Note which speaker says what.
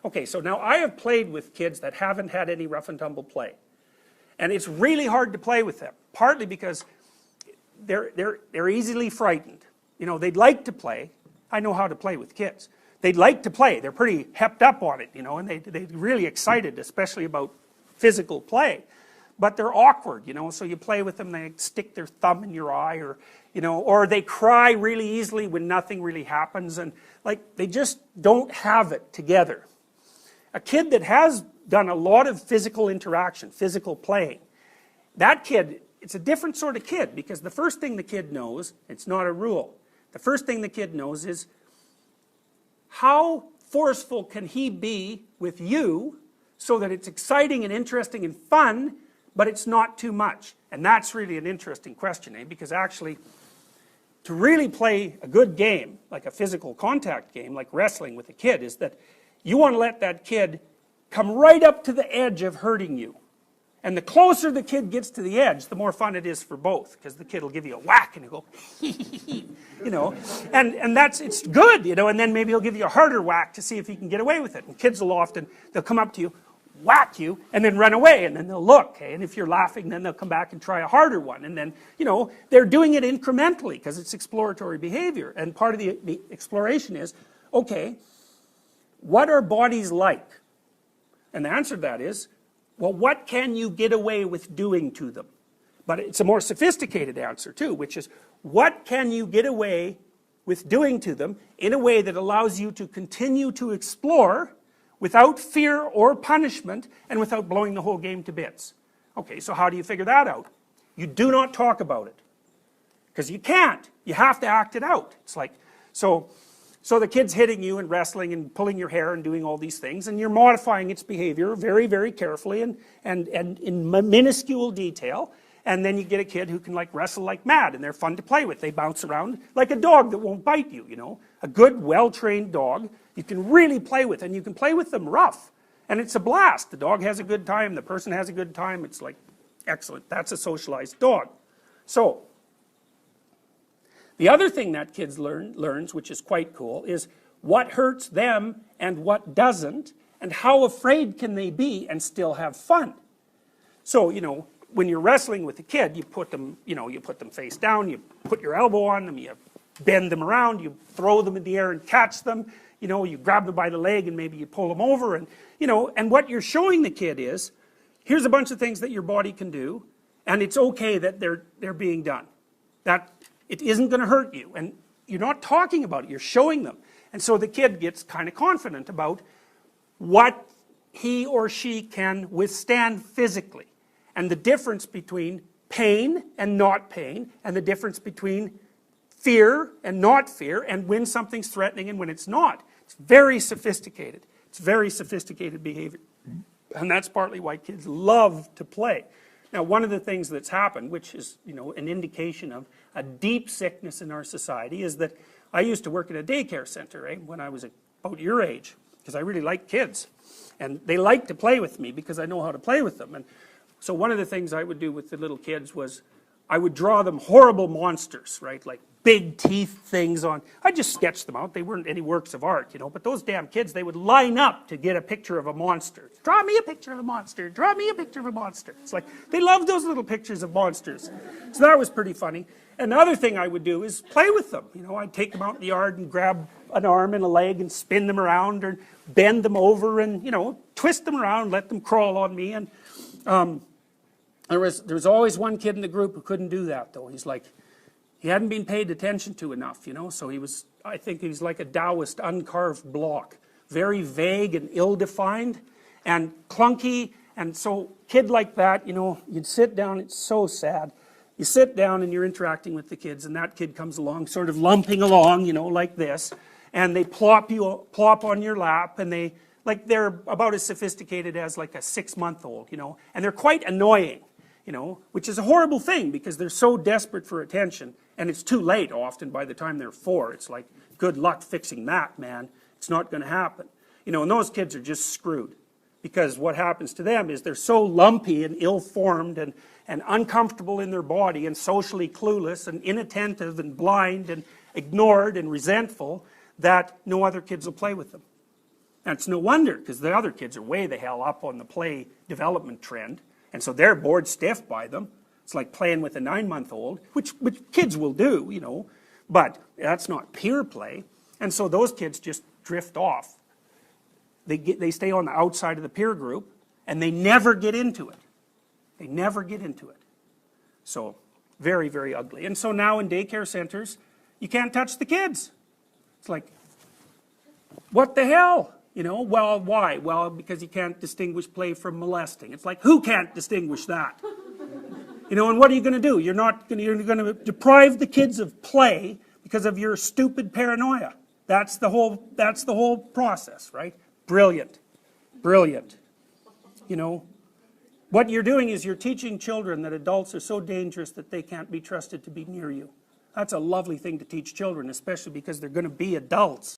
Speaker 1: Okay, so now I have played with kids that haven't had any rough and tumble play. And it's really hard to play with them, partly because they're easily frightened. You know, they'd like to play. I know how to play with kids. They'd like to play. They're pretty hepped up on it, you know, and they're really excited, especially about physical play. But they're awkward, you know, so you play with them, they stick their thumb in your eye, or, you know, or they cry really easily when nothing really happens, and like, they just don't have it together. A kid that has done a lot of physical interaction, physical playing, that kid, it's a different sort of kid, because the first thing the kid knows, it's not a rule, the first thing the kid knows is, how forceful can he be with you so that it's exciting and interesting and fun, but it's not too much? And that's really an interesting question, because actually, to really play a good game, like a physical contact game, like wrestling with a kid, is that you want to let that kid come right up to the edge of hurting you. And the closer the kid gets to the edge, the more fun it is for both, because the kid will give you a whack and you go, you know, and it's good, you know, and then maybe he'll give you a harder whack to see if he can get away with it. And kids will often, they'll come up to you, whack you, and then run away, and then they'll look, okay? And if you're laughing, then they'll come back and try a harder one, and then, you know, they're doing it incrementally, because it's exploratory behavior, and part of the exploration is, okay, what are bodies like? And the answer to that is, well, what can you get away with doing to them? But it's a more sophisticated answer too, which is, what can you get away with doing to them in a way that allows you to continue to explore without fear or punishment and without blowing the whole game to bits? Okay, so how do you figure that out? You do not talk about it, because you can't. You have to act it out. It's like, so the kid's hitting you and wrestling and pulling your hair and doing all these things, and you're modifying its behavior very, very carefully and in minuscule detail, and then you get a kid who can like wrestle like mad, and they're fun to play with. They bounce around like a dog that won't bite you, you know. A good, well-trained dog you can really play with, and you can play with them rough, and it's a blast. The dog has a good time, the person has a good time, it's like, excellent. That's a socialized dog. So, the other thing that kids learns, which is quite cool, is what hurts them and what doesn't, and how afraid can they be and still have fun. So, you know, when you're wrestling with a kid, you put them, you know, you put them face down, you put your elbow on them, you bend them around, you throw them in the air and catch them, you know, you grab them by the leg and maybe you pull them over, and, you know, and what you're showing the kid is, here's a bunch of things that your body can do, and it's okay that they're being done. That it isn't going to hurt you, and you're not talking about it, you're showing them. And so the kid gets kind of confident about what he or she can withstand physically, and the difference between pain and not pain, and the difference between fear and not fear, and when something's threatening and when it's not. It's very sophisticated. It's very sophisticated behavior. And that's partly why kids love to play. Now, one of the things that's happened, which is, you know, an indication of a deep sickness in our society, is that I used to work at a daycare center, when I was about your age, because I really like kids. And they like to play with me because I know how to play with them. And so one of the things I would do with the little kids was I would draw them horrible monsters, right? Like big teeth things on. I just sketched them out. They weren't any works of art, you know, but those damn kids, they would line up to get a picture of a monster. Draw me a picture of a monster. Draw me a picture of a monster. It's like, they love those little pictures of monsters. So that was pretty funny. Another thing I would do is play with them. You know, I'd take them out in the yard and grab an arm and a leg and spin them around or bend them over and, you know, twist them around, let them crawl on me. And there was always one kid in the group who couldn't do that, though. He's like, he hadn't been paid attention to enough, you know, so he was, I think he was like a Taoist uncarved block. Very vague and ill-defined and clunky, and so kid like that, you know, you'd sit down, it's so sad. You sit down and you're interacting with the kids, and that kid comes along, sort of lumping along, you know, like this, and they plop on your lap, and they're about as sophisticated as like a 6-month-old, you know, and they're quite annoying, you know, which is a horrible thing because they're so desperate for attention, and it's too late often by the time they're 4. It's like, good luck fixing that, man. It's not going to happen. You know, and those kids are just screwed, because what happens to them is they're so lumpy and ill-formed and uncomfortable in their body and socially clueless and inattentive and blind and ignored and resentful that no other kids will play with them. And it's no wonder, because the other kids are way the hell up on the play development trend, and so they're bored stiff by them. It's like playing with a 9-month-old, which kids will do, you know, but that's not peer play. And so those kids just drift off. They stay on the outside of the peer group, and they never get into it. They never get into it. So, very, very ugly. And so now in daycare centers, you can't touch the kids. It's like, what the hell? You know, well, why? Well, because you can't distinguish play from molesting. It's like, who can't distinguish that? You know, and what are you going to do? You're going to deprive the kids of play because of your stupid paranoia. That's the whole process, right? Brilliant. Brilliant. You know, what you're doing is you're teaching children that adults are so dangerous that they can't be trusted to be near you. That's a lovely thing to teach children, especially because they're going to be adults.